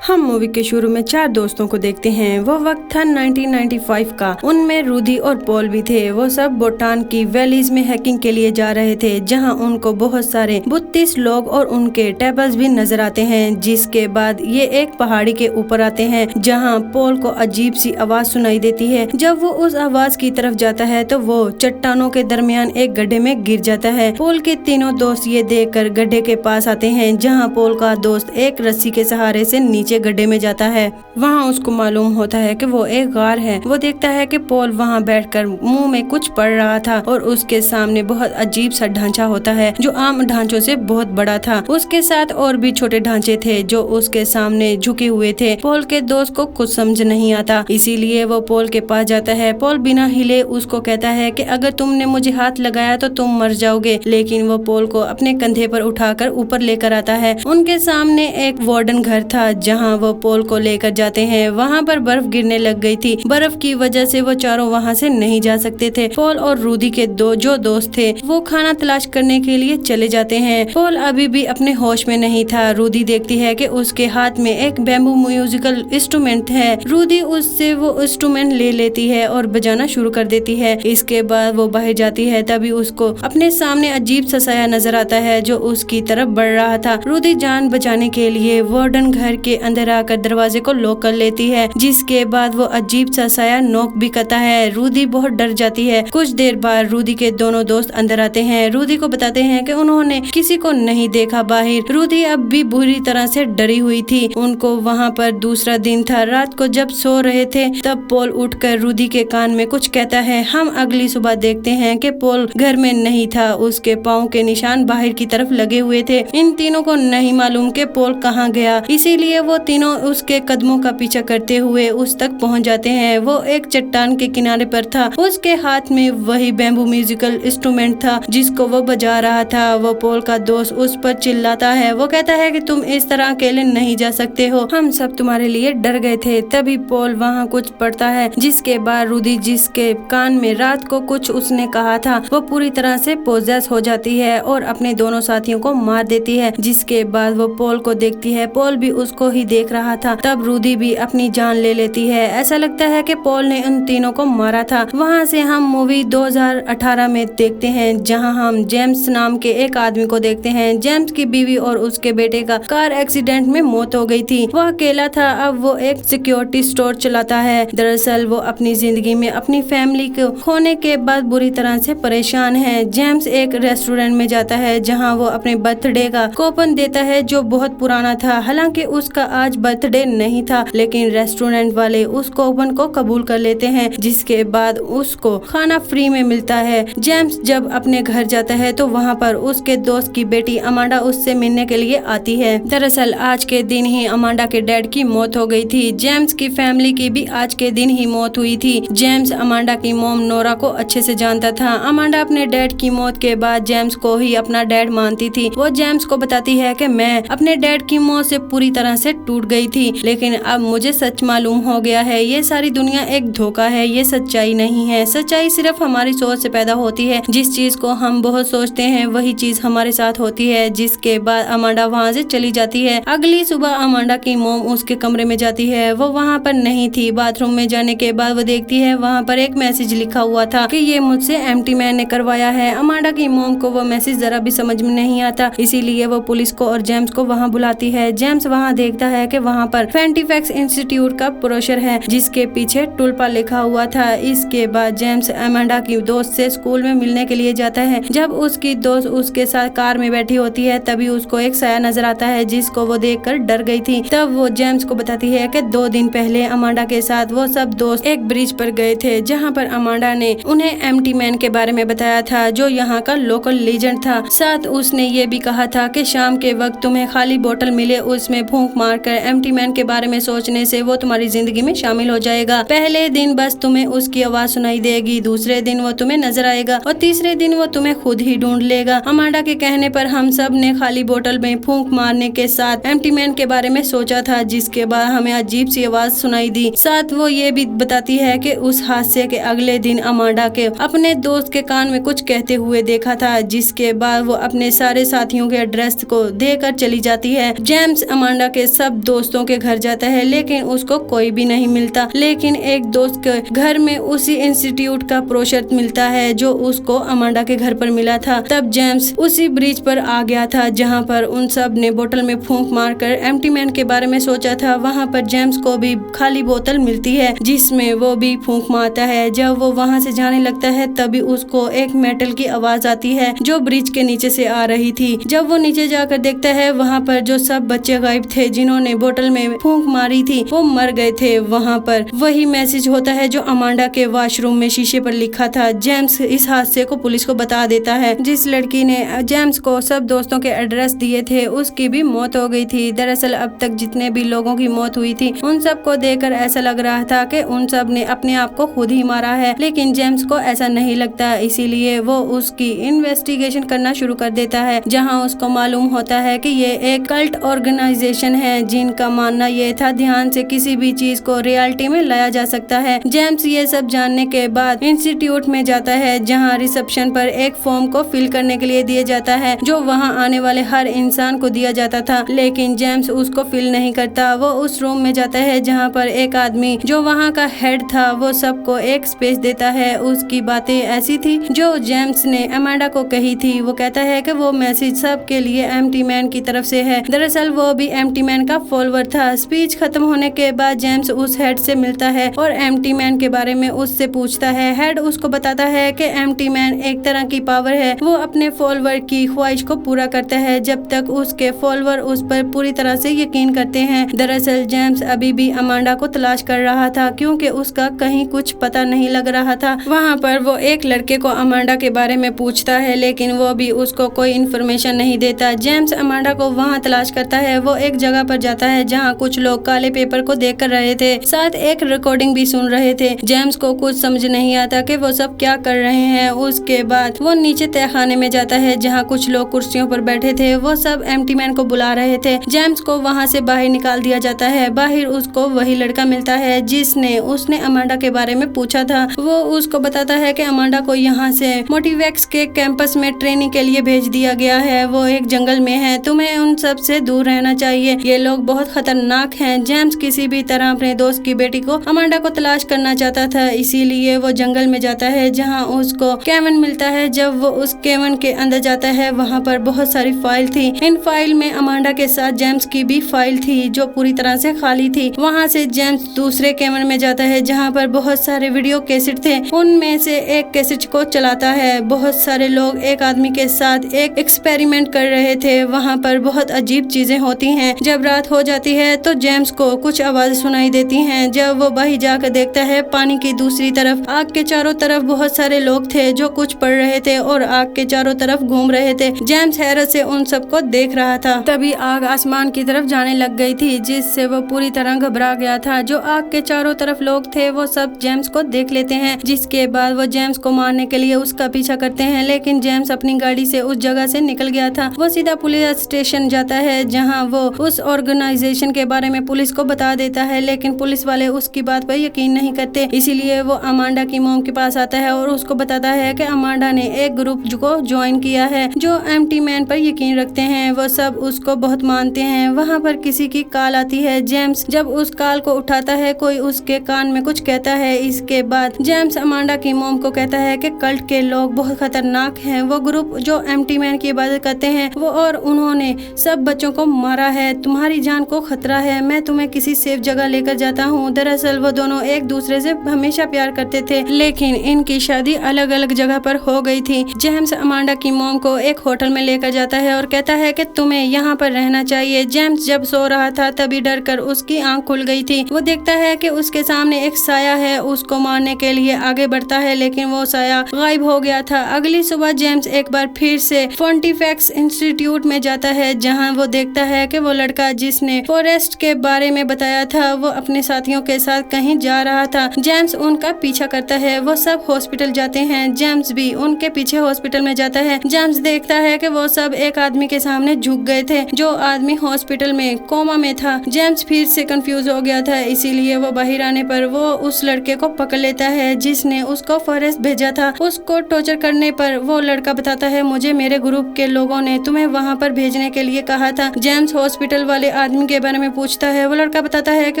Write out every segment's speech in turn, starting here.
हम मूवी के शुरू में 4 दोस्तों को देखते हैं। वो वक्त था 1995 का। उनमें रूदी और पॉल भी थे। वो सब भूटान की वैलीज में हैकिंग के लिए जा रहे थे, जहां उनको बहुत सारे बुद्धिस्ट लोग और उनके टेबल्स भी नजर आते हैं। जिसके बाद ये एक पहाड़ी के ऊपर आते हैं, जहां पॉल को अजीब सी आवाज सुनाई देती है। जब वो उस आवाज की तरफ जाता है तो वो चट्टानों के दरमियान एक गड्ढे में गिर जाता है। पॉल के तीनों दोस्त ये देखकर गड्ढे के पास आते हैं, जहाँ पॉल का दोस्त एक रस्सी के सहारे से नीचे गड्ढे में जाता है। वहाँ उसको मालूम होता है कि वो एक गार है। वो देखता है कि पॉल वहाँ बैठकर मुंह में कुछ पढ़ रहा था और उसके सामने बहुत अजीब सा ढांचा होता है, जो आम ढांचों से बहुत बड़ा था। उसके साथ और भी छोटे ढांचे थे जो उसके सामने झुके हुए थे। पॉल के दोस्त को कुछ समझ नहीं आता, इसीलिए वो पॉल के पास जाता है। पॉल बिना हिले उसको कहता है कि अगर तुमने मुझे हाथ लगाया तो तुम मर जाओगे, लेकिन वो पॉल को अपने कंधे पर उठाकर ऊपर लेकर आता है। उनके सामने एक वार्डन घर था, जहाँ वो पॉल को लेकर जाते हैं। वहाँ पर बर्फ गिरने लग गई थी। बर्फ की वजह से वो चारों वहाँ से नहीं जा सकते थे। पॉल और रूदी के जो दोस्त थे वो खाना तलाश करने के लिए चले जाते हैं। पॉल अभी भी अपने होश में नहीं था। रूदी देखती है कि उसके हाथ में एक बैम्बू म्यूजिकल इंस्ट्रूमेंट है। रूदी उससे वो इंस्ट्रूमेंट ले लेती है और बजाना शुरू कर देती है। इसके बाद वो बाहर जाती है, तभी उसको अपने सामने अजीब सा साया नजर आता है जो उसकी तरफ बढ़ रहा था। रूदी जान बचाने के लिए वार्डन घर के अंदर आकर दरवाजे को लॉक कर लेती है। जिसके बाद वो अजीब सा साया नॉक भी करता है। रूदी बहुत डर जाती है। कुछ देर बाद रूदी के दोनों दोस्त अंदर आते हैं। रूदी को बताते हैं कि उन्होंने किसी को नहीं देखा बाहर। रूदी अब भी बुरी तरह से डरी हुई थी। उनको वहाँ पर दूसरा दिन था। रात को जब सो रहे थे तब पॉल उठकर रूदी के कान में कुछ कहता है। हम अगली सुबह देखते हैं कि पॉल घर में नहीं था। उसके पाँव के निशान बाहर की तरफ लगे हुए थे। इन तीनों को नहीं मालूम कि पॉल कहाँ गया, इसीलिए वो तीनों उसके कदमों का पीछा करते हुए उस तक पहुंच जाते हैं। वो एक चट्टान के किनारे पर था। उसके हाथ में वही बैम्बू म्यूजिकल इंस्ट्रूमेंट था जिसको वो बजा रहा था। वो पॉल का दोस्त उस पर चिल्लाता है। वो कहता है कि तुम इस तरह अकेले नहीं जा सकते हो, हम सब तुम्हारे लिए डर गए थे। तभी पॉल वहाँ कुछ पढ़ता है। जिसके बाद रूदी, जिसके कान में रात को कुछ उसने कहा था, वो पूरी तरह से पोजेस हो जाती है और अपने दोनों साथियों को मार देती है। जिसके बाद वो पॉल को देखती है। पॉल भी उसको ही देख रहा था। तब रूदी भी अपनी जान ले लेती है। ऐसा लगता है कि पॉल ने उन तीनों को मारा था। वहाँ से हम मूवी 2018 में देखते हैं, जहाँ हम जेम्स नाम के एक आदमी को देखते हैं। जेम्स की बीवी और उसके बेटे का कार एक्सीडेंट में मौत हो गई थी। वह अकेला था। अब वो एक सिक्योरिटी स्टोर चलाता है। दरअसल वो अपनी जिंदगी में अपनी फैमिली को खोने के बाद बुरी तरह से परेशान है। जेम्स एक रेस्टोरेंट में जाता है, जहाँ वो अपने बर्थडे का कूपन देता है जो बहुत पुराना था। हालांकि उसका आज बर्थडे नहीं था, लेकिन रेस्टोरेंट वाले उस कूपन को कबूल कर लेते हैं। जिसके बाद उसको खाना फ्री में मिलता है। जेम्स जब अपने घर जाता है तो वहाँ पर उसके दोस्त की बेटी अमांडा उससे मिलने के लिए आती है। दरअसल आज के दिन ही अमांडा के डैड की मौत हो गई थी। जेम्स की फैमिली की भी आज के दिन ही मौत हुई थी। जेम्स अमांडा की मॉम नोरा को अच्छे से जानता था। अमांडा अपने डैड की मौत के बाद जेम्स को ही अपना डैड मानती थी। वो जेम्स को बताती है कि मैं अपने डैड की मौत से पूरी तरह से टूट गई थी, लेकिन अब मुझे सच मालूम हो गया है। ये सारी दुनिया एक धोखा है, ये सच्चाई नहीं है। सच्चाई सिर्फ हमारी सोच से पैदा होती है। जिस चीज को हम बहुत सोचते हैं वही चीज हमारे साथ होती है। जिसके बाद अमांडा वहाँ से चली जाती है। अगली सुबह अमांडा की मॉम उसके कमरे में जाती है। वो वहाँ पर नहीं थी। बाथरूम में जाने के बाद वो देखती है वहाँ पर एक मैसेज लिखा हुआ था कि ये मुझसे एम्प्टी मैन ने करवाया है। अमांडा की मॉम को वो मैसेज जरा भी समझ में नहीं आता, इसीलिए वो पुलिस को और जेम्स को वहाँ बुलाती है। जेम्स वहाँ देखता है कि वहाँ पर फेंटीफैक्स इंस्टीट्यूट का ब्रोशर है, जिसके पीछे टुल्पा लिखा हुआ था। इसके बाद जेम्स अमांडा की दोस्त से स्कूल में मिलने के लिए जाता है। जब उसकी दोस्त उसके साथ कार में बैठी होती है, तभी उसको एक साया नजर आता है जिसको वो देखकर डर गई थी। तब वो जेम्स को बताती है कि 2 दिन पहले अमांडा के साथ वो सब दोस्त एक ब्रिज पर गए थे, जहाँ पर अमांडा ने उन्हें एम्प्टी मैन के बारे में बताया था, जो यहाँ का लोकल लीजेंड था। साथ उसने ये भी कहा था कि शाम के वक्त तुम्हें खाली बोतल मिले, उसमें फूंक मारकर एम्प्टी मैन के बारे में सोचने से वो तुम्हारी जिंदगी में शामिल हो जाएगा। पहले दिन बस तुम्हें उसकी आवाज सुनाई देगी, दूसरे दिन वो तुम्हें नजर आएगा और तीसरे दिन वो तुम्हें खुद ही ढूंढ लेगा। अमांडा के कहने पर हम सब ने खाली बोतल में फूंक मारने के साथ एम्प्टी मैन के बारे में सोचा था, जिसके बाद हमें अजीब सी आवाज सुनाई दी। साथ वो ये भी बताती है कि उस हादसे के अगले दिन अमांडा के अपने दोस्त के कान में कुछ कहते हुए देखा था। जिसके बाद वो अपने सारे साथियों के एड्रेस को देकर चली जाती है। जेम्स अमांडा के सब सब दोस्तों के घर जाता है लेकिन उसको कोई भी नहीं मिलता। लेकिन एक दोस्त के घर में उसी इंस्टीट्यूट का ब्रोशर मिलता है जो उसको अमांडा के घर पर मिला था। तब जेम्स उसी ब्रिज पर आ गया था जहाँ पर उन सब ने बोतल में फूंक मारकर एम्प्टी मैन के बारे में सोचा था। वहाँ पर जेम्स को भी खाली बोतल मिलती है जिसमें वो भी फूंक मारता है। जब वो वहाँ से जाने लगता है तभी उसको एक मेटल की आवाज आती है जो ब्रिज के नीचे से आ रही थी। जब वो नीचे जाकर देखता है वहाँ पर जो सब बच्चे गायब थे जिन्होंने बोतल में फूंक मारी थी वो मर गए थे। वहाँ पर वही मैसेज होता है जो अमांडा के वॉशरूम में शीशे पर लिखा था। जेम्स इस हादसे को पुलिस को बता देता है। जिस लड़की ने जेम्स को सब दोस्तों के एड्रेस दिए थे उसकी भी मौत हो गई थी। दरअसल अब तक जितने भी लोगों की मौत हुई थी उन सब को देखकर ऐसा लग रहा था कि उन सब ने अपने आप को खुद ही मारा है, लेकिन जेम्स को ऐसा नहीं लगता। इसीलिए वो उसकी इन्वेस्टिगेशन करना शुरू कर देता है जहां उसको मालूम होता है कि ये एक कल्ट ऑर्गेनाइजेशन है जिनका मानना ये था ध्यान से किसी भी चीज को रियलिटी में लाया जा सकता है। जेम्स ये सब जानने के बाद इंस्टीट्यूट में जाता है जहाँ रिसेप्शन पर एक फॉर्म को फिल करने के लिए दिया जाता है जो वहाँ आने वाले हर इंसान को दिया जाता था, लेकिन जेम्स उसको फिल नहीं करता। वो उस रूम में जाता है जहाँ पर एक आदमी जो वहाँ का हेड था वो सबको एक स्पेस देता है। उसकी बातें ऐसी थी जो जेम्स ने अमांडा को कही थी। वो कहता है कि वो मैसेज सब के लिए एम्प्टी मैन की तरफ से है। दरअसल वो भी एम्प्टी मैन का फॉलोवर था। स्पीच खत्म होने के बाद जेम्स उस हेड से मिलता है और एम्प्टी मैन के बारे में उससे पूछता है। हेड उसको बताता है कि एम्प्टी मैन एक तरह की पावर है, वो अपने फॉलोवर की ख्वाहिश को पूरा करता है जब तक उसके फॉलोवर उस पर पूरी तरह से यकीन करते हैं। दरअसल जेम्स अभी भी अमांडा को तलाश कर रहा था क्योंकि उसका कहीं कुछ पता नहीं लग रहा था। वहाँ पर वो एक लड़के को अमांडा के बारे में पूछता है लेकिन वो भी उसको कोई इन्फॉर्मेशन नहीं देता। जेम्स अमांडा को वहाँ तलाश करता है। वो एक जगह पर जाता है जहाँ कुछ लोग काले पेपर को देख कर रहे थे, साथ एक रिकॉर्डिंग भी सुन रहे थे। जेम्स को कुछ समझ नहीं आता कि वो सब क्या कर रहे हैं। उसके बाद वो नीचे तहखाने में जाता है जहाँ कुछ लोग कुर्सियों पर बैठे थे। वो सब एम्प्टी मैन को बुला रहे थे। जेम्स को वहाँ से बाहर निकाल दिया जाता है। बाहर उसको वही लड़का मिलता है जिसने उसने अमांडा के बारे में पूछा था। वो उसको बताता है कि अमांडा को यहाँ से मोटिवेक्स के कैंपस में ट्रेनिंग के लिए भेज दिया गया है। वो एक जंगल में है, तुम्हें उन सब से दूर रहना चाहिए, ये लोग बहुत खतरनाक हैं। जेम्स किसी भी तरह अपने दोस्त की बेटी को अमांडा को तलाश करना चाहता था, इसीलिए वो जंगल में जाता है जहाँ उसको केविन मिलता है। जब वो उस केविन के अंदर जाता है वहाँ पर बहुत सारी फाइल थी। इन फाइल में अमांडा के साथ जेम्स की भी फाइल थी जो पूरी तरह से खाली थी। वहाँ से जेम्स दूसरे केविन में जाता है जहाँ पर बहुत सारे वीडियो कैसेट थे। उनमें से एक कैसेट को चलाता है। बहुत सारे लोग एक आदमी के साथ एक एक्सपेरिमेंट कर रहे थे। वहाँ पर बहुत अजीब चीजें होती हैं। जब रात हो जाती है तो जेम्स को कुछ आवाजें सुनाई देती हैं। जब वो बाहर जाकर देखता है पानी की दूसरी तरफ आग के चारों तरफ बहुत सारे लोग थे जो कुछ पढ़ रहे थे और आग के चारों तरफ घूम रहे थे। जेम्स हैरत से उन सबको देख रहा था। तभी आग आसमान की तरफ जाने लग गई थी जिससे वो पूरी तरह घबरा गया था। जो आग के चारों तरफ लोग थे वो सब जेम्स को देख लेते हैं, जिसके बाद वो जेम्स को मारने के लिए उसका पीछा करते हैं, लेकिन जेम्स अपनी गाड़ी से उस जगह से निकल गया था। वो सीधा पुलिस स्टेशन जाता है जहां वो उस ऑर्गेनाइजेशन के बारे में पुलिस को बता देता है, लेकिन पुलिस वाले उसकी बात पर यकीन नहीं करते। इसीलिए वो अमांडा की मॉम के पास आता है और उसको बताता है कि अमांडा ने एक ग्रुप को ज्वाइन किया है जो एम्प्टी मैन पर यकीन रखते हैं। वो सब उसको बहुत मानते हैं। वहाँ पर किसी की कॉल आती है। जेम्स जब उस कॉल को उठाता है कोई उसके कान में कुछ कहता है। इसके बाद जेम्स अमांडा की मॉम को कहता है कि कल्ट के लोग बहुत खतरनाक हैं। वो ग्रुप जो एम्प्टी मैन की इबादत करते हैं वो और उन्होंने सब बच्चों को मारा है। तुम्हारी जान को खतरा है, मैं तुम्हें किसी सेफ जगह लेकर जाता हूँ। दरअसल वो दोनों एक दूसरे से हमेशा प्यार करते थे, लेकिन इनकी शादी अलग अलग जगह पर हो गई थी। जेम्स अमांडा की मॉम को एक होटल में लेकर जाता है और कहता है कि तुम्हें यहाँ पर रहना चाहिए। जेम्स जब सो रहा था तभी डर कर उसकी आंख खुल गई थी। वो देखता है कि उसके सामने एक साया है। उसको मारने के लिए आगे बढ़ता है लेकिन वो साया गायब हो गया था। अगली सुबह जेम्स एक बार फिर से फोर्टिफैक्स इंस्टीट्यूट में जाता है जहाँ वो देखता है कि वो लड़का जिसने फॉरेस्ट के बारे में बताया था वो अपने साथियों के साथ कहीं जा रहा था। जेम्स उनका पीछा करता है। वो सब हॉस्पिटल जाते हैं। जेम्स भी उनके पीछे हॉस्पिटल में जाता है। जेम्स देखता है कि वो सब एक आदमी के सामने झुक गए थे। जो आदमी हॉस्पिटल में कोमा में था। जेम्स फिर से कंफ्यूज हो गया था, इसीलिए वो बाहर आने पर वो उस लड़के को पकड़ लेता है जिसने उसको फॉरेस्ट भेजा था। उसको टॉर्चर करने पर वो लड़का बताता है मुझे मेरे ग्रुप के लोगों ने तुम्हें वहाँ पर भेजने के लिए कहा था। जेम्स हॉस्पिटल वाले आदमी के बारे में पूछता है। वो लड़का बताता है कि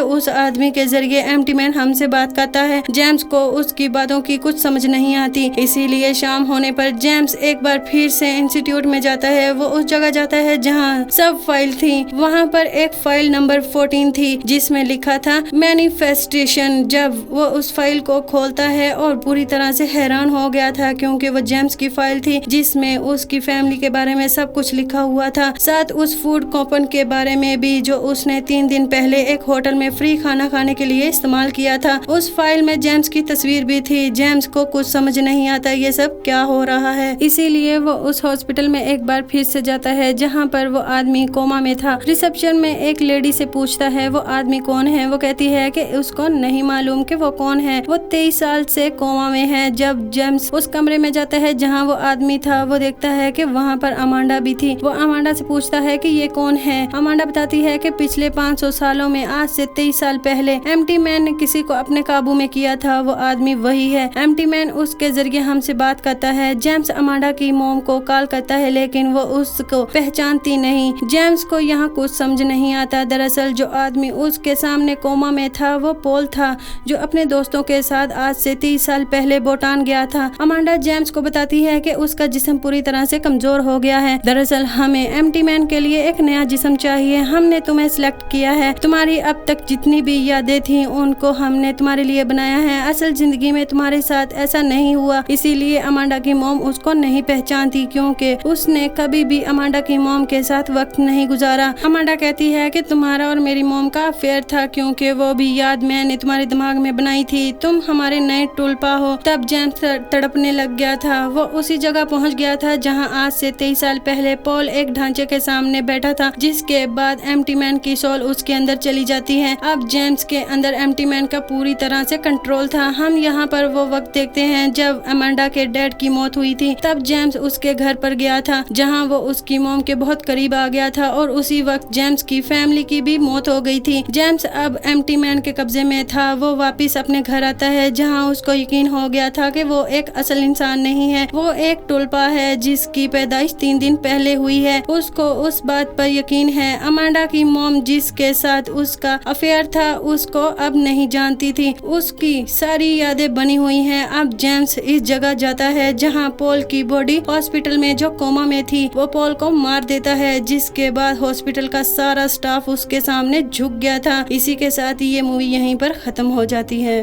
उस आदमी के जरिए एम्प्टी मैन हमसे बात करता है। जेम्स को उसकी बातों की कुछ समझ नहीं आती, इसीलिए शाम होने पर जेम्स एक बार फिर से इंस्टीट्यूट में जाता है। वो उस जगह जाता है जहाँ सब फाइल थी। वहाँ पर एक फाइल नंबर 14 थी जिसमें लिखा था मैनिफेस्टेशन। जब वो उस फाइल को खोलता है और पूरी तरह से हैरान हो गया था, क्योंकि वो जेम्स की फाइल थी जिसमें उसकी फैमिली के बारे में सब कुछ लिखा हुआ था, साथ उस फूड कूपन के बारे में भी जो उसने 3 दिन पहले एक होटल में फ्री खाना खाने के लिए इस्तेमाल किया था। उस फाइल में जेम्स की तस्वीर भी थी। जेम्स को कुछ समझ नहीं आता ये सब क्या हो रहा है, इसीलिए वो उस हॉस्पिटल में एक बार फिर से जाता है जहाँ पर वो आदमी कोमा में था। रिसेप्शन में एक लेडी से पूछता है वो आदमी कौन है। वो कहती है कि उसको नहीं मालूम कि वो कौन है, वो 23 साल से कोमा में है। जब जेम्स उस कमरे में जाता है जहाँ वो आदमी था, वो देखता है कि वहाँ पर अमांडा भी थी। वो अमांडा से पूछता है कि ये कौन है। अमांडा बताती है कि पिछले 500 सालों में आज से 23 साल पहले एम्प्टी मैन ने किसी को अपने काबू में किया था। वो आदमी वही है। एम्प्टी मैन उसके जरिए हमसे बात करता है। जेम्स अमांडा की मॉम को कॉल करता है लेकिन वो उसको पहचानती नहीं। जेम्स को यहाँ कुछ समझ नहीं आता। दरअसल जो आदमी उसके सामने कोमा में था वो पॉल था, जो अपने दोस्तों के साथ आज से 30 साल पहले भूटान गया था। अमांडा जेम्स को बताती है कि उसका जिस्म पूरी तरह से कमजोर हो गया है। दरअसल हमें एम्प्टी मैन के लिए एक नया जिस्म चाहिए। हमने तुम्हें सिलेक्ट किया है। तुम्हारी अब तक जितनी भी यादें थी उनको हमने तुम्हारे लिए बनाया है। असल जिंदगी में तुम्हारे साथ ऐसा नहीं हुआ, इसीलिए अमांडा की मॉम उसको नहीं पहचानती, क्योंकि उसने कभी भी अमांडा की मॉम के साथ वक्त नहीं गुजारा। अमांडा कहती है कि तुम्हारा और मेरी मॉम का अफेयर था, क्योंकि वो भी याद मैंने तुम्हारे दिमाग में बनाई थी। तुम हमारे नए टुलपा हो। तब जेम्स तड़पने लग गया था। वो उसी जगह पहुंच गया था जहां आज से 23 साल पहले पॉल एक ढांचे के सामने बैठा था, जिसके बाद एम्प्टी मैन की सोल उसके अंदर चली जाती है। अब जेम्स के अंदर एम्प्टी मैन का पूरी तरह से कंट्रोल था। हम यहाँ पर वो वक्त देखते हैं जब अमांडा के डैड की मौत हुई थी। तब जेम्स उसके घर पर गया था जहाँ वो उसकी मॉम के बहुत करीब आ गया था, और उसी वक्त जेम्स की फैमिली की भी मौत हो गई थी। जेम्स अब एम्प्टी मैन के कब्जे में था। वो वापिस अपने घर आता है जहाँ उसको यकीन हो गया था कि वो एक असल इंसान नहीं है, वो एक टुलपा है जिसकी पैदाइश 3 दिन पहले हुई है। उसको उस बात पर यकीन है। अमांडा की मॉम जिसके साथ उसका अफेयर था उसको अब नहीं जानती थी। उसकी सारी यादें बनी हुई हैं। अब जेम्स इस जगह जाता है जहां पॉल की बॉडी हॉस्पिटल में जो कोमा में थी, वो पॉल को मार देता है, जिसके बाद हॉस्पिटल का सारा स्टाफ उसके सामने झुक गया था। इसी के साथ ये मूवी यहीं पर खत्म हो जाती है।